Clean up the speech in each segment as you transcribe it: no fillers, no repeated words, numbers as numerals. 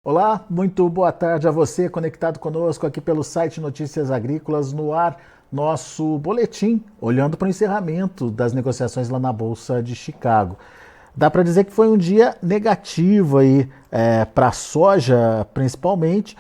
Olá, muito boa tarde a você conectado conosco aqui pelo site Notícias Agrícolas no ar, nosso boletim, olhando para o encerramento das negociações lá na Bolsa de Chicago. Dá para dizer que foi um dia negativo aí para a soja, principalmente,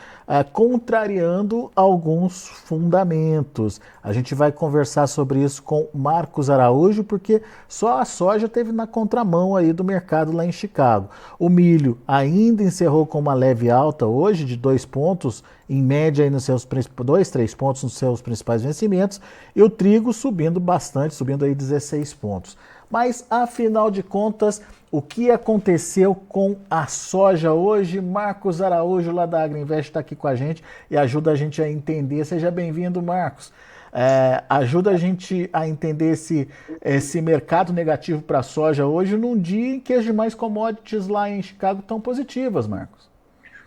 contrariando alguns fundamentos. A gente vai conversar sobre isso com Marcos Araújo, porque só a soja teve na contramão aí do mercado lá em Chicago. O milho ainda encerrou com uma leve alta hoje de 2 pontos, em média aí nos seus 2, 3 pontos nos seus principais vencimentos, e o trigo subindo bastante, subindo aí 16 pontos. Mas, afinal de contas, o que aconteceu com a soja hoje? Marcos Araújo, lá da Agriinvest, está aqui com a gente e ajuda a gente a entender. Seja bem-vindo, Marcos. Ajuda a gente a entender esse mercado negativo para a soja hoje, num dia em que as demais commodities lá em Chicago estão positivas, Marcos.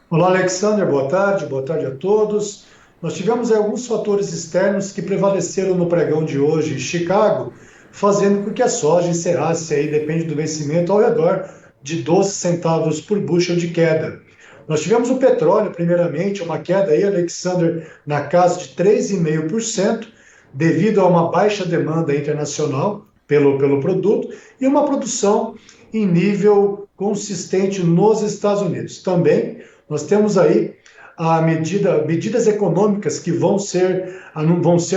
Olá, Alexander, boa tarde a todos. Nós tivemos aí alguns fatores externos que prevaleceram no pregão de hoje em Chicago, fazendo com que a soja encerrasse aí, depende do vencimento, ao redor de 12 centavos por bushel de queda. Nós tivemos o petróleo, primeiramente, uma queda aí, Alexander, na casa de 3,5%, devido a uma baixa demanda internacional pelo produto e uma produção em nível consistente nos Estados Unidos. Também nós temos aí medidas econômicas que vão ser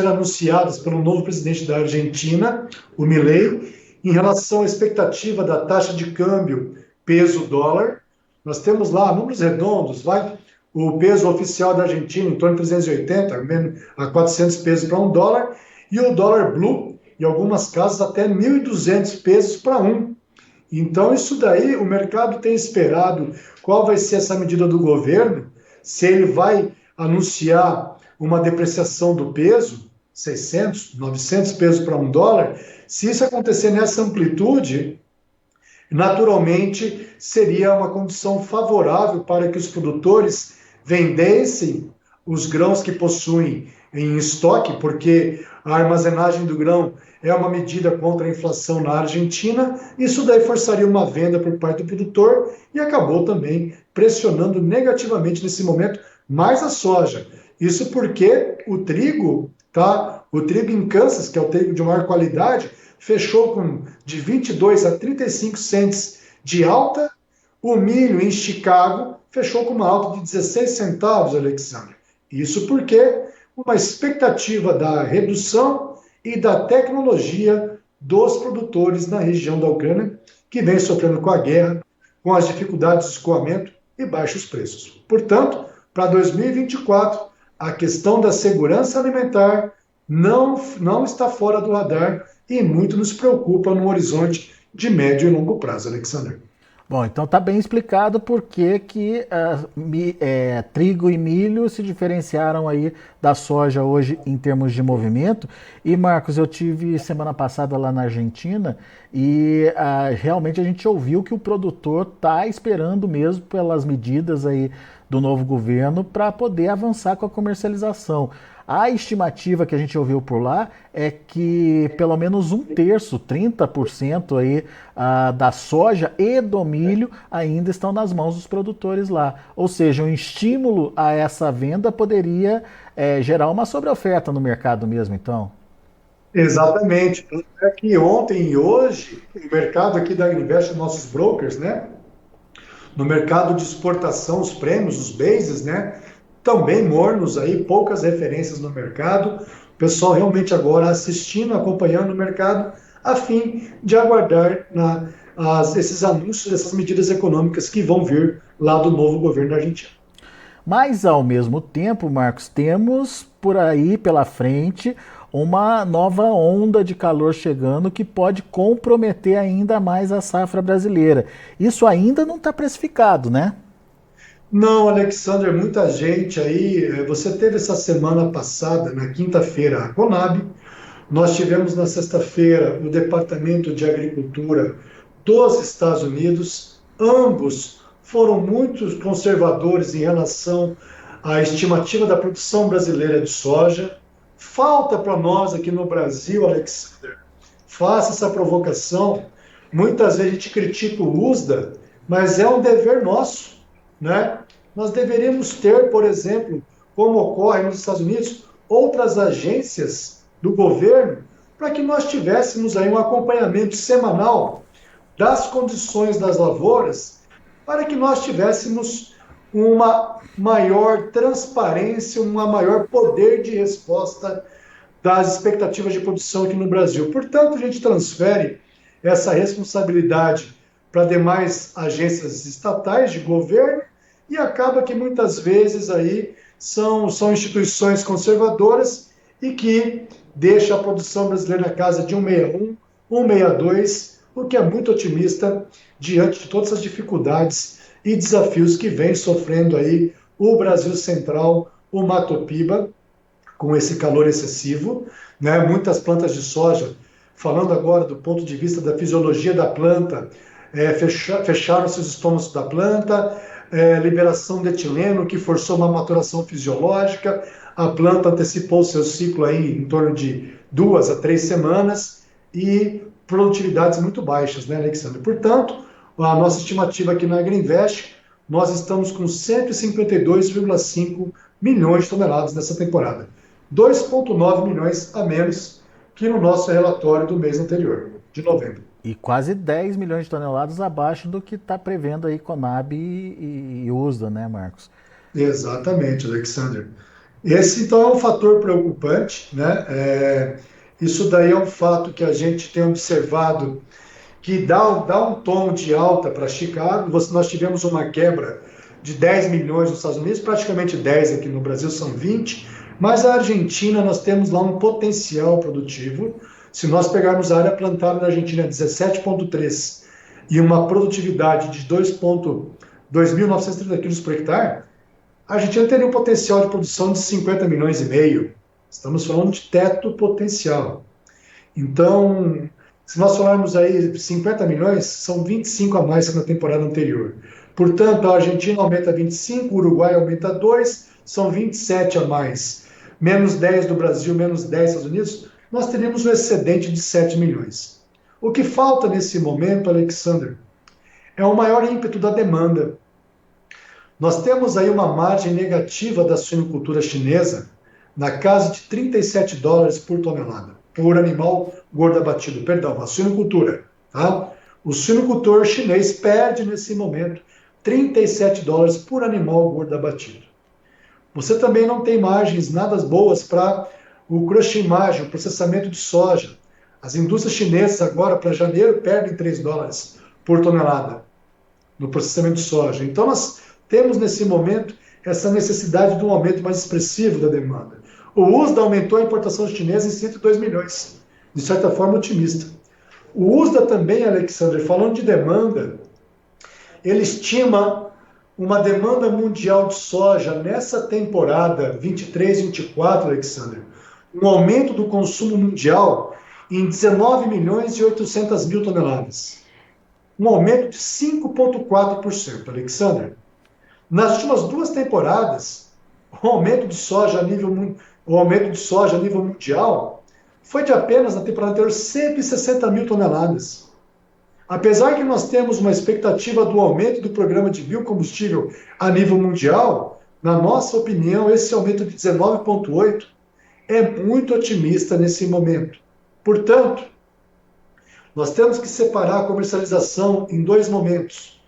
anunciadas pelo novo presidente da Argentina, o Milei, em relação à expectativa da taxa de câmbio peso-dólar. Nós temos lá números redondos, o peso oficial da Argentina em torno de 380 a 400 pesos para $1, e o dólar blue, em algumas casas, até 1.200 pesos para um. Então, isso daí, o mercado tem esperado qual vai ser essa medida do governo, se ele vai anunciar uma depreciação do peso, 600, 900 pesos para $1. Se isso acontecer nessa amplitude, naturalmente seria uma condição favorável para que os produtores vendessem os grãos que possuem em estoque, porque a armazenagem do grão é uma medida contra a inflação na Argentina. Isso daí forçaria uma venda por parte do produtor e acabou também pressionando negativamente nesse momento mais a soja. Isso porque o trigo em Kansas, que é o trigo de maior qualidade, fechou de 22 a 35 cents de alta. O milho em Chicago fechou com uma alta de 16 centavos, Alexandre. Isso porque uma expectativa da redução e da tecnologia dos produtores na região da Ucrânia, que vem sofrendo com a guerra, com as dificuldades de escoamento e baixos preços. Portanto, para 2024, a questão da segurança alimentar não está fora do radar e muito nos preocupa no horizonte de médio e longo prazo, Alexander. Bom, então tá bem explicado por que trigo e milho se diferenciaram aí da soja hoje em termos de movimento. E Marcos, eu tive semana passada lá na Argentina e realmente a gente ouviu que o produtor tá esperando mesmo pelas medidas aí do novo governo para poder avançar com a comercialização. A estimativa que a gente ouviu por lá é que pelo menos um terço, 30% aí, da soja e do milho ainda estão nas mãos dos produtores lá. Ou seja, um estímulo a essa venda poderia gerar uma sobreoferta no mercado mesmo, então. Exatamente. É que ontem e hoje, o mercado aqui da Invest, nossos brokers, né? No mercado de exportação, os prêmios, os bases, né? Também mornos aí, poucas referências no mercado. O pessoal realmente agora assistindo, acompanhando o mercado, a fim de aguardar esses anúncios, essas medidas econômicas que vão vir lá do novo governo da Argentina. Mas, ao mesmo tempo, Marcos, temos por aí pela frente uma nova onda de calor chegando que pode comprometer ainda mais a safra brasileira. Isso ainda não está precificado, né? Não, Alexander, muita gente aí. Você teve essa semana passada, na quinta-feira, a Conab. Nós tivemos na sexta-feira o Departamento de Agricultura dos Estados Unidos. Ambos foram muito conservadores em relação à estimativa da produção brasileira de soja. Falta para nós aqui no Brasil, Alexander, faça essa provocação. Muitas vezes a gente critica o USDA, mas é um dever nosso, né? nós deveríamos ter, por exemplo, como ocorre nos Estados Unidos, outras agências do governo para que nós tivéssemos aí um acompanhamento semanal das condições das lavouras, para que nós tivéssemos uma maior transparência, um maior poder de resposta das expectativas de produção aqui no Brasil. Portanto, a gente transfere essa responsabilidade para demais agências estatais de governo e acaba que muitas vezes aí são instituições conservadoras e que deixa a produção brasileira na casa de 161, 162, o que é muito otimista diante de todas as dificuldades e desafios que vem sofrendo aí o Brasil Central, o Mato Piba, com esse calor excessivo, né? Muitas plantas de soja, falando agora do ponto de vista da fisiologia da planta, fecharam-se os estômagos da planta, liberação de etileno, que forçou uma maturação fisiológica, a planta antecipou seu ciclo aí em torno de 2 a 3 semanas e produtividades muito baixas, né, Alexandre? Portanto, a nossa estimativa aqui na Agriinvest, nós estamos com 152,5 milhões de toneladas nessa temporada. 2,9 milhões a menos que no nosso relatório do mês anterior, de novembro. E quase 10 milhões de toneladas abaixo do que está prevendo aí Conab e USDA, né, Marcos? Exatamente, Alexander. Esse, então, é um fator preocupante, né? Isso daí é um fato que a gente tem observado que dá um tom de alta para Chicago. Nós tivemos uma quebra de 10 milhões nos Estados Unidos, praticamente 10 aqui no Brasil, são 20, mas a Argentina, nós temos lá um potencial produtivo. Se nós pegarmos a área plantada na Argentina 17,3 e uma produtividade de 2.930 quilos por hectare, a Argentina teria um potencial de produção de 50 milhões e meio. Estamos falando de teto potencial. Então, se nós falarmos aí 50 milhões, são 25 a mais que na temporada anterior. Portanto, a Argentina aumenta 25, o Uruguai aumenta 2, são 27 a mais. Menos 10 do Brasil, menos 10 dos Estados Unidos, nós teríamos um excedente de 7 milhões. O que falta nesse momento, Alexander, é o maior ímpeto da demanda. Nós temos aí uma margem negativa da suinocultura chinesa na casa de 37 dólares por tonelada, por animal gordo abatido, perdão, a suinocultura. Tá? O suinocultor chinês perde nesse momento 37 dólares por animal gordo abatido. Você também não tem margens nada boas para o crushing margin, o processamento de soja. As indústrias chinesas agora, para janeiro, perdem 3 dólares por tonelada no processamento de soja. Então, nós temos nesse momento essa necessidade de um aumento mais expressivo da demanda. O USDA aumentou a importação chinesa em 102 milhões, de certa forma otimista. O USDA também, Alexandre, falando de demanda, ele estima uma demanda mundial de soja nessa temporada 23-24, Alexandre, um aumento do consumo mundial em 19 milhões e 800 mil toneladas. Um aumento de 5,4%, Alexandre. Nas últimas 2 temporadas, o aumento de soja a nível mundial foi de apenas, na temporada anterior, 160 mil toneladas. Apesar que nós temos uma expectativa do aumento do programa de biocombustível a nível mundial, na nossa opinião, esse aumento de 19,8% é muito otimista nesse momento. Portanto, nós temos que separar a comercialização em 2 momentos.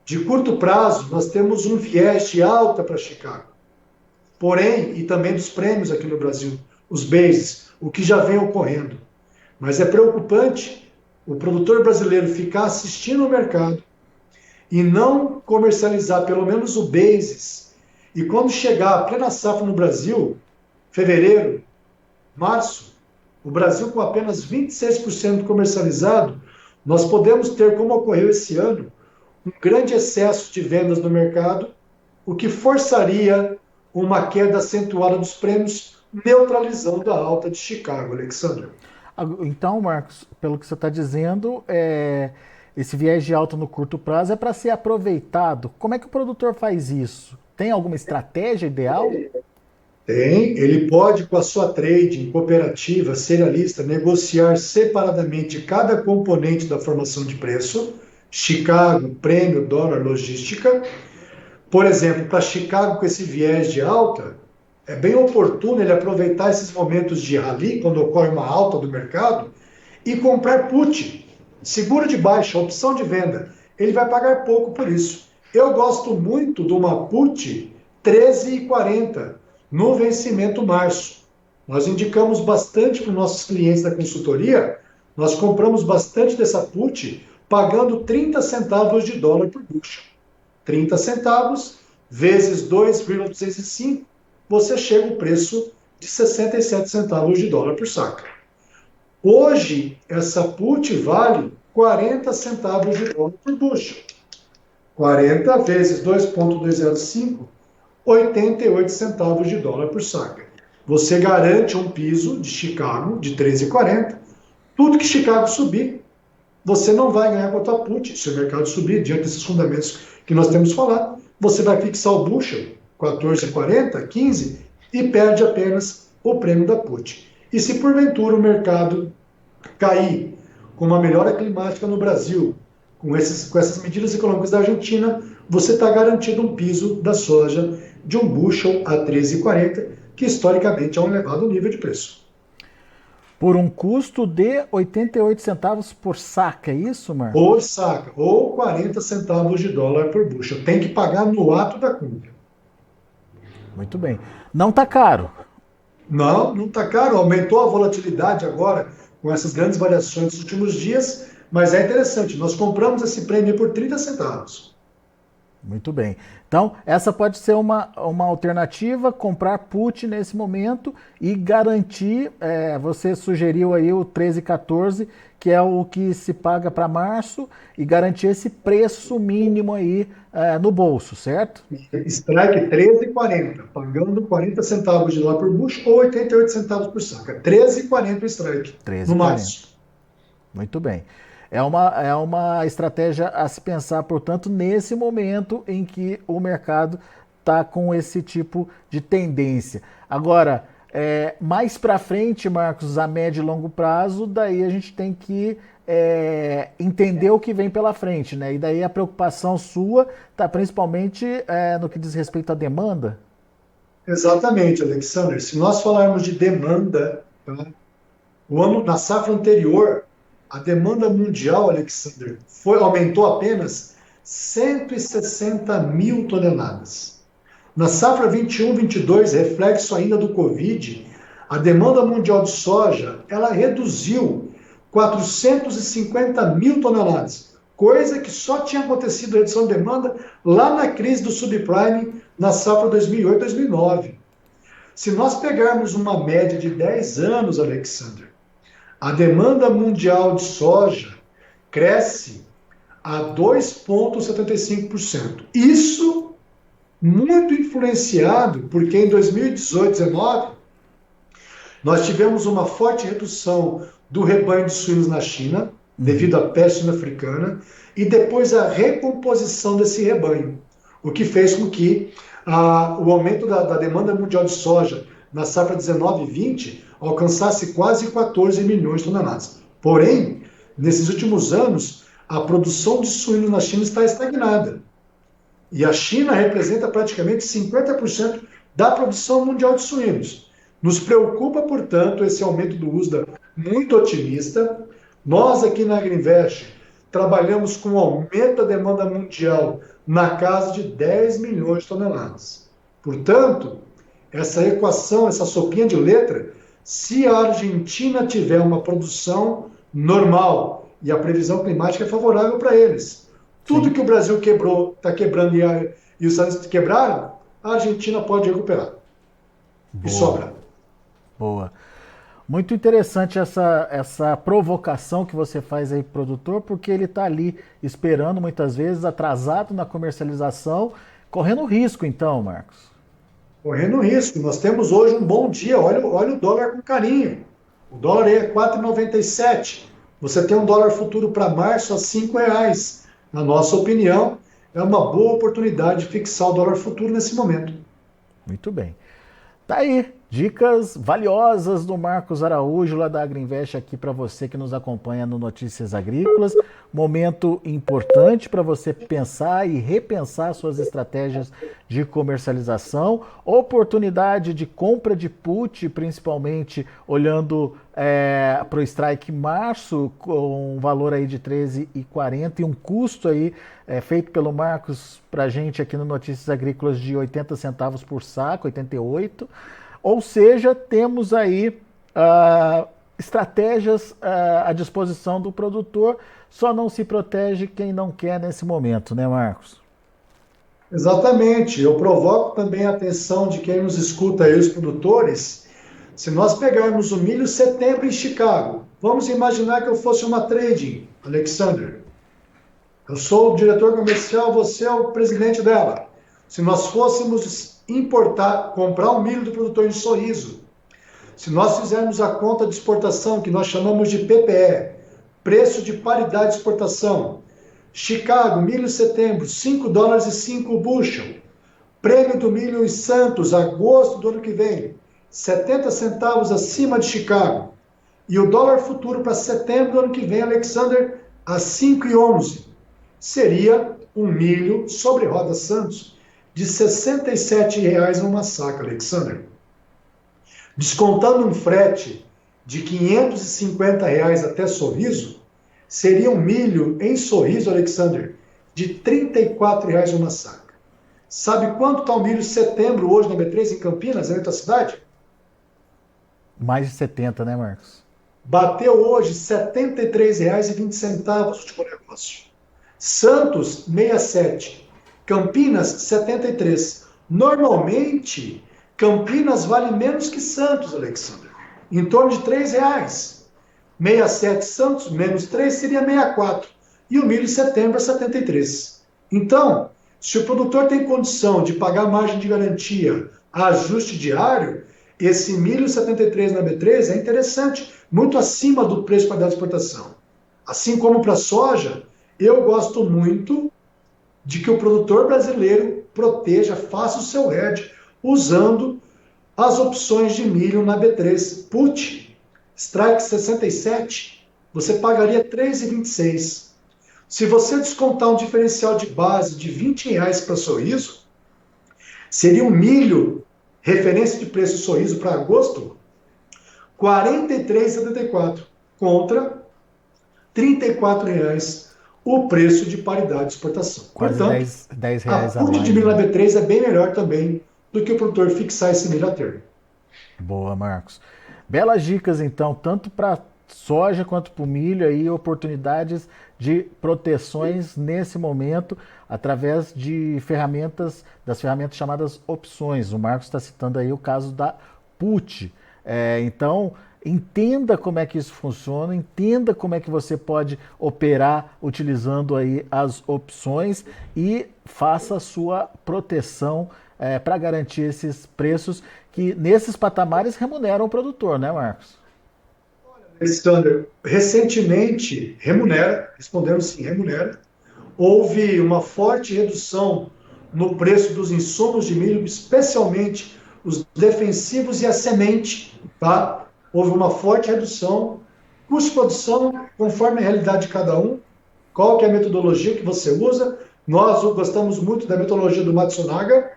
De curto prazo, nós temos um viés de alta para Chicago. Porém, e também dos prêmios aqui no Brasil, os bases, o que já vem ocorrendo. Mas é preocupante o produtor brasileiro ficar assistindo o mercado e não comercializar pelo menos o bases. E quando chegar a plena safra no Brasil, fevereiro, março, o Brasil com apenas 26% comercializado, nós podemos ter, como ocorreu esse ano, um grande excesso de vendas no mercado, o que forçaria uma queda acentuada dos prêmios, neutralizando a alta de Chicago, Alexandre. Então, Marcos, pelo que você está dizendo, esse viés de alta no curto prazo é para ser aproveitado. Como é que o produtor faz isso? Tem alguma estratégia ideal? Tem, ele pode, com a sua trading, cooperativa, cerealista, negociar separadamente cada componente da formação de preço, Chicago, prêmio, dólar, logística, Por exemplo, para Chicago com esse viés de alta, é bem oportuno ele aproveitar esses momentos de rally, quando ocorre uma alta do mercado, e comprar put, seguro de baixa, opção de venda. Ele vai pagar pouco por isso. Eu gosto muito de uma put 13,40 no vencimento março. Nós indicamos bastante para os nossos clientes da consultoria, nós compramos bastante dessa put pagando 30 centavos de dólar por bushel. 30 centavos vezes 2,205, você chega ao preço de 67 centavos de dólar por saca. Hoje, essa put vale 40 centavos de dólar por bushel. 40 vezes 2,205, 88 centavos de dólar por saca. Você garante um piso de Chicago de 13,40. Tudo que Chicago subir, você não vai ganhar com a tua put. Se o mercado subir, diante desses fundamentos que nós temos falado, você vai fixar o bushel 14,40, 15 e perde apenas o prêmio da put. E se porventura o mercado cair com uma melhora climática no Brasil, com essas medidas econômicas da Argentina, você está garantido um piso da soja de um bushel a 13,40, que historicamente é um elevado nível de preço. Por um custo de 88 centavos por saca, é isso, Marcos? Por saca, ou 40 centavos de dólar por bushel. Tem que pagar no ato da compra. Muito bem. Não está caro? Não está caro. Aumentou a volatilidade agora, com essas grandes variações dos últimos dias, mas é interessante. Nós compramos esse prêmio por 30 centavos. Muito bem. Então, essa pode ser uma alternativa, comprar put nesse momento e garantir, você sugeriu aí o 13,14, que é o que se paga para março, e garantir esse preço mínimo aí no bolso, certo? Strike 13,40, pagando 40 centavos de dólar por bushel ou 88 centavos por saca. 13,40 o strike, 13,40. no março. Muito bem. É uma estratégia a se pensar, portanto, nesse momento em que o mercado está com esse tipo de tendência. Agora, mais para frente, Marcos, a médio e longo prazo, daí a gente tem que entender o que vem pela frente, né? E daí a preocupação sua está principalmente no que diz respeito à demanda? Exatamente, Alexander. Se nós falarmos de demanda, tá? Na safra anterior, a demanda mundial, Alexander, aumentou apenas 160 mil toneladas. Na safra 21-22, reflexo ainda do Covid, a demanda mundial de soja ela reduziu 450 mil toneladas, coisa que só tinha acontecido a redução de demanda lá na crise do subprime na safra 2008-2009. Se nós pegarmos uma média de 10 anos, Alexander, a demanda mundial de soja cresce a 2,75%. Isso muito influenciado porque em 2018-19 nós tivemos uma forte redução do rebanho de suínos na China, devido à peste suína africana, e depois a recomposição desse rebanho, o que fez com que o aumento da demanda mundial de soja na safra 19 e 20 alcançasse quase 14 milhões de toneladas. Porém, nesses últimos anos, a produção de suíno na China está estagnada. E a China representa praticamente 50% da produção mundial de suínos. Nos preocupa, portanto, esse aumento do USDA muito otimista. Nós aqui na Agrinvest trabalhamos com um aumento da demanda mundial na casa de 10 milhões de toneladas. Portanto, essa equação, essa sopinha de letra, se a Argentina tiver uma produção normal e a previsão climática é favorável para eles, tudo que o Brasil quebrou, está quebrando e os Estados Unidos quebraram, a Argentina pode recuperar. E sobra. Boa. Muito interessante essa provocação que você faz aí pro produtor, porque ele está ali esperando, muitas vezes, atrasado na comercialização, correndo risco então, Marcos. Correndo risco. Nós temos hoje um bom dia. Olha o dólar com carinho. O dólar aí é 4,97. Você tem um dólar futuro para março a R$5. Na nossa opinião, é uma boa oportunidade de fixar o dólar futuro nesse momento. Muito bem. Tá aí. Dicas valiosas do Marcos Araújo, lá da Agriinvest, aqui para você que nos acompanha no Notícias Agrícolas. Momento importante para você pensar e repensar suas estratégias de comercialização. Oportunidade de compra de put, principalmente olhando para o Strike Março, com um valor aí de R$13,40 e um custo aí feito pelo Marcos para a gente aqui no Notícias Agrícolas de 80 centavos por saco, 88. Ou seja, temos aí estratégias à disposição do produtor, só não se protege quem não quer nesse momento, né, Marcos? Exatamente. Eu provoco também a atenção de quem nos escuta aí, os produtores. Se nós pegarmos o milho setembro em Chicago, vamos imaginar que eu fosse uma trading, Alexander. Eu sou o diretor comercial, você é o presidente dela. Se nós fôssemos comprar o milho do produtor em Sorriso, se nós fizermos a conta de exportação, que nós chamamos de PPE, preço de paridade de exportação, Chicago, milho setembro, $5 e 5 bushel, prêmio do milho em Santos, agosto do ano que vem, 70 centavos acima de Chicago, e o dólar futuro para setembro do ano que vem, Alexander, a 5,11, seria um milho sobre roda Santos de R$ 67,00 uma saca, Alexander. Descontando um frete de R$ 550 até Sorriso, seria um milho em Sorriso, Alexander, de R$ 34,00 uma saca. Sabe quanto está o milho setembro hoje na B3 em Campinas, na tua cidade? Mais de 70, né, Marcos? Bateu hoje R$ 73,20 o último negócio. Santos, 67. Campinas, 73. Normalmente, Campinas vale menos que Santos, Alexandre. Em torno de R$3. 67 Santos, menos 3 seria 64. E o milho em setembro é 73. Então, se o produtor tem condição de pagar margem de garantia a ajuste diário, esse milho 73 na B3 é interessante, muito acima do preço para dar exportação. Assim como para a soja, eu gosto muito de que o produtor brasileiro proteja, faça o seu hedge, usando as opções de milho na B3. Put, Strike 67, você pagaria R$ 3,26. Se você descontar um diferencial de base de R$20 para Sorriso, seria um milho, referência de preço Sorriso para agosto, R$ 43,74 contra R$ 34,00 o preço de paridade de exportação. Quase Portanto, R$10 a a put mais, de milho né? na B3 é bem melhor também do que o produtor fixar esse milho a termo. Boa, Marcos. Belas dicas, então, tanto para soja quanto para o milho, aí, oportunidades de proteções nesse momento, através de ferramentas, das ferramentas chamadas opções. O Marcos está citando aí o caso da put. Então, entenda como é que isso funciona, entenda como é que você pode operar utilizando aí as opções e faça a sua proteção para garantir esses preços que nesses patamares remuneram o produtor, né, Marcos? Alexander, recentemente, remunera, respondendo sim, remunera. Houve uma forte redução no preço dos insumos de milho, especialmente os defensivos e a semente, tá? Houve uma forte redução. Custo de produção, conforme a realidade de cada um, qual que é a metodologia que você usa. Nós gostamos muito da metodologia do Matsunaga,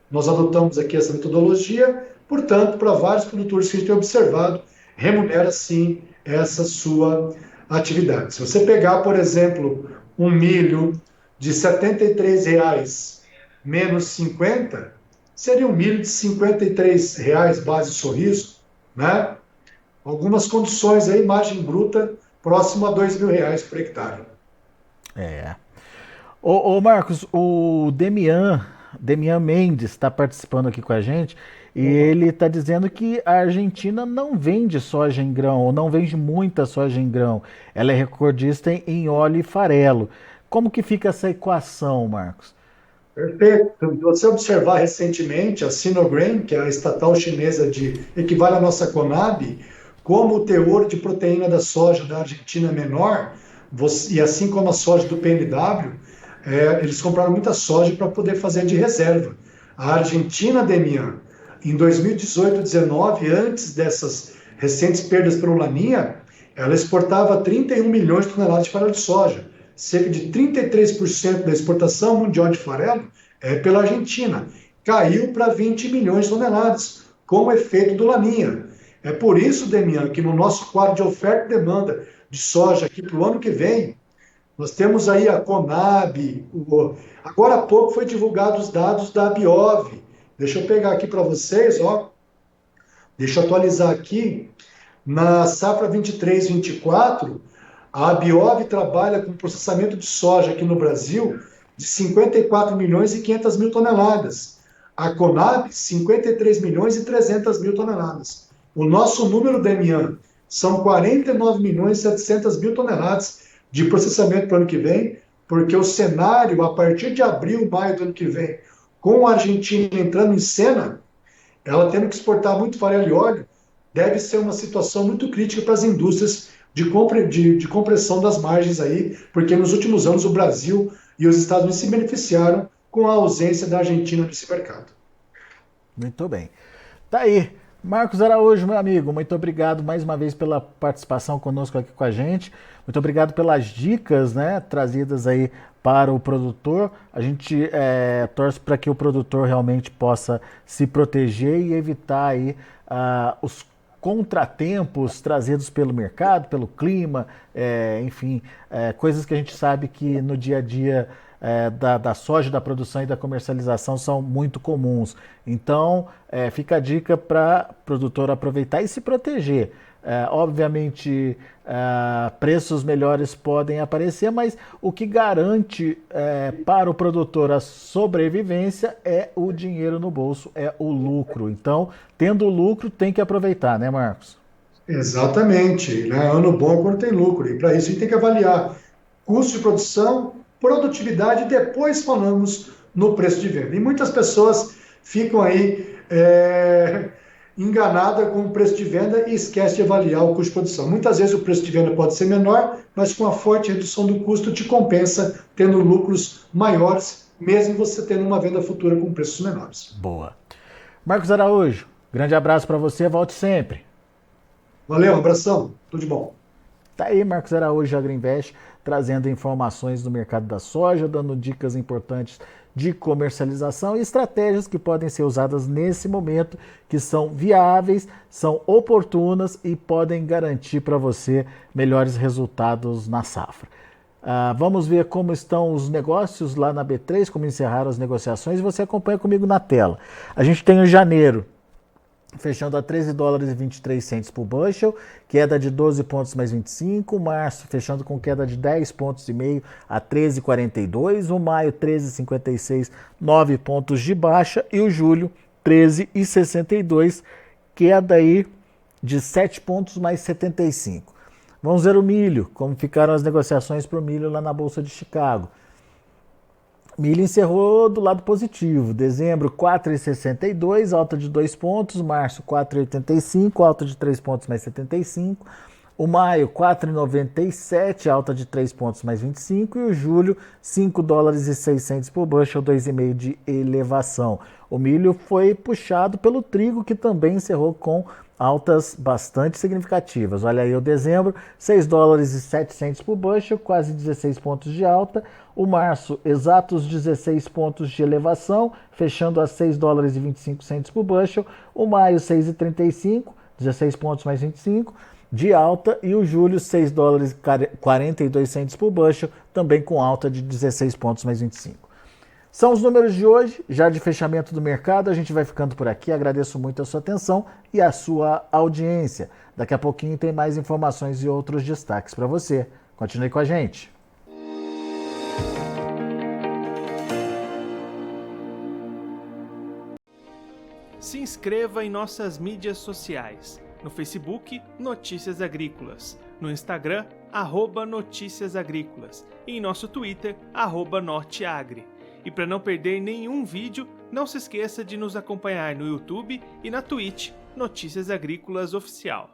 nós adotamos aqui essa metodologia, portanto, para vários produtores que a gente tem observado, remunera sim essa sua atividade. Se você pegar, por exemplo, um milho de R$ 73,00 menos 50, seria um milho de R$ 53,00 base Sorriso, né? Algumas condições aí, margem bruta próximo a R$2.000 por hectare. Ô Marcos, o Demian Mendes está participando aqui com a gente e ele está dizendo que a Argentina não vende soja em grão, ou não vende muita soja em grão. Ela é recordista em óleo e farelo. Como que fica essa equação, Marcos? Perfeito. Se você observar recentemente a Sinograin, que é a estatal chinesa equivale à nossa Conab, como o teor de proteína da soja da Argentina é menor, e assim como a soja do PNW, eles compraram muita soja para poder fazer de reserva. A Argentina, Demian, em 2018, 19, antes dessas recentes perdas pelo Laninha, ela exportava 31 milhões de toneladas de farelo de soja. Cerca de 33% da exportação mundial de farelo é pela Argentina. Caiu para 20 milhões de toneladas, com o efeito do Laninha. É por isso, Demian, que no nosso quadro de oferta e demanda de soja aqui para o ano que vem, nós temos aí a Conab, agora há pouco foi divulgado os dados da Biov. Deixa eu pegar aqui para vocês, ó. Deixa eu atualizar aqui. Na safra 23-24, a Biov trabalha com processamento de soja aqui no Brasil de 54 milhões e 500 mil toneladas. A Conab, 53 milhões e 300 mil toneladas. O nosso número, Demian, são 49 milhões e 700 mil toneladas de processamento para o ano que vem, porque o cenário, a partir de abril, maio do ano que vem, com a Argentina entrando em cena, ela tendo que exportar muito farelo e óleo, deve ser uma situação muito crítica para as indústrias de compressão das margens aí, porque nos últimos anos o Brasil e os Estados Unidos se beneficiaram com a ausência da Argentina nesse mercado. Muito bem. Tá aí. Marcos Araújo, meu amigo, muito obrigado mais uma vez pela participação conosco aqui com a gente. Muito obrigado pelas dicas, né, trazidas aí para o produtor. A gente torce para que o produtor realmente possa se proteger e evitar aí os contratempos trazidos pelo mercado, pelo clima, enfim, coisas que a gente sabe que no dia a dia da soja, da produção e da comercialização são muito comuns. Então, fica a dica para o produtor aproveitar e se proteger. Obviamente, preços melhores podem aparecer, mas o que garante para o produtor a sobrevivência é o dinheiro no bolso, é o lucro. Então, tendo lucro, tem que aproveitar, né, Marcos? Exatamente, né? Ano bom é quando tem lucro, e para isso a gente tem que avaliar custo de produção, produtividade, e depois falamos no preço de venda. E muitas pessoas ficam aí enganadas com o preço de venda e esquecem de avaliar o custo de produção. Muitas vezes o preço de venda pode ser menor, mas com a forte redução do custo te compensa tendo lucros maiores, mesmo você tendo uma venda futura com preços menores. Boa. Marcos Araújo, grande abraço para você, volte sempre. Valeu, um abração, tudo de bom. Tá aí Marcos Araújo, Agriinvest, trazendo informações do mercado da soja, dando dicas importantes de comercialização e estratégias que podem ser usadas nesse momento, que são viáveis, são oportunas e podem garantir para você melhores resultados na safra. Vamos ver como estão os negócios lá na B3, como encerraram as negociações, e você acompanha comigo na tela. A gente tem o janeiro fechando a 13 dólares e 23 centes por bushel, queda de 12 pontos mais 25, março fechando com queda de 10 pontos e meio a 13,42, o maio 13,56, 9 pontos de baixa, e o julho 13,62, queda aí de 7 pontos mais 75. Vamos ver o milho, como ficaram as negociações para o milho lá na Bolsa de Chicago. Milho encerrou do lado positivo. Dezembro, 4,62, alta de 2 pontos. Março, 4,85, alta de 3 pontos mais 75. O maio, 4,97, alta de 3 pontos mais 25. E o julho, 5 dólares e 6 centes por bushel, 2,5 de elevação. O milho foi puxado pelo trigo, que também encerrou com altas bastante significativas. Olha aí o dezembro, 6 dólares e 7 centes por bushel, quase 16 pontos de alta. O março, exatos 16 pontos de elevação, fechando a 6 dólares e 25 centes por bushel. O maio, 6,35, 16 pontos mais 25 de alta. E o julho, 6 dólares e 42 centes por bushel, também com alta de 16 pontos mais 25. São os números de hoje, já de fechamento do mercado. A gente vai ficando por aqui. Agradeço muito a sua atenção e a sua audiência. Daqui a pouquinho tem mais informações e outros destaques para você. Continue com a gente. Se inscreva em nossas mídias sociais. No Facebook, Notícias Agrícolas. No Instagram, @Notícias Agrícolas. E em nosso Twitter, @Norteagri. E para não perder nenhum vídeo, não se esqueça de nos acompanhar no YouTube e na Twitch, Notícias Agrícolas Oficial.